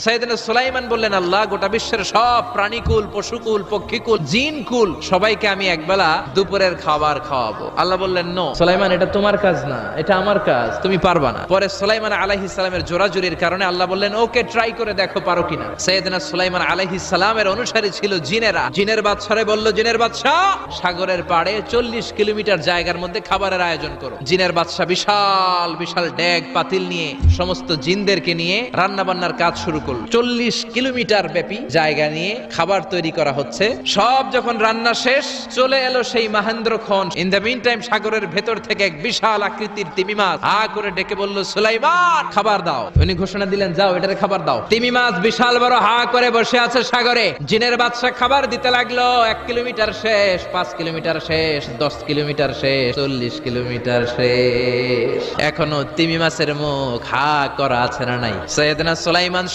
সাইয়েদনা সুলাইমান বললেন, আল্লাহ, গোটা বিশ্বের সব প্রাণীকুল, পশুকুল, পক্ষীকুল, জিনকুল সবাইকে আমি একবেলা দুপুরের খাবার খাওয়াবো। আল্লাহ বললেন, নো সুলাইমান, এটা তোমার কাজ না, এটা আমার কাজ, তুমি পারবা না। পরে সুলাইমান আলাইহিস সালামের জোরাজুরির কারণে আল্লাহ বললেন, ওকে, ট্রাই করে দেখো পারো কিনা। সাইয়েদনা সুলাইমান আলাইহিস সালামের অনুসারী ছিল জিনেরা। জিনের বাদশারে বলল, জিনের বাদশা, সাগরের পাড়ে 40 কিলোমিটার জায়গার মধ্যে খাবারের আয়োজন করো। জিনের বাদশা বিশাল বিশাল ডেগ পাতিল নিয়ে সমস্ত জিনদেরকে নিয়ে রান্না বান্নার কাজ শুরু করল। 40 কিলোমিটার ব্যাপী জায়গা নিয়ে খাবার তৈরি করা হচ্ছে। সব যখন রান্না শেষ, চলে এলো সেই মহেন্দ্রক্ষণ। ইন দ্য মিন টাইম সাগরের ভেতর থেকে এক বিশাল আকৃতির তিমি মাছ হা করে ডেকে বলল, সুলাইমান, খাবার দাও। উনি ঘোষণা দিলেন, যাও, এটারে খাবার দাও। তিমি মাছ বিশাল বড় হা করে বসে আছে সাগরে। জিনের বাদশা খাবার দিতে লাগলো। 1 কিলোমিটার শেষ, 5 কিলোমিটার শেষ, 10 কিলোমিটার শেষ, 40 কিলোমিটার শেষ। এখনো তিমি মাছের মুখ হা করা আছে না নাই? সাইয়েদনা সুলাইমান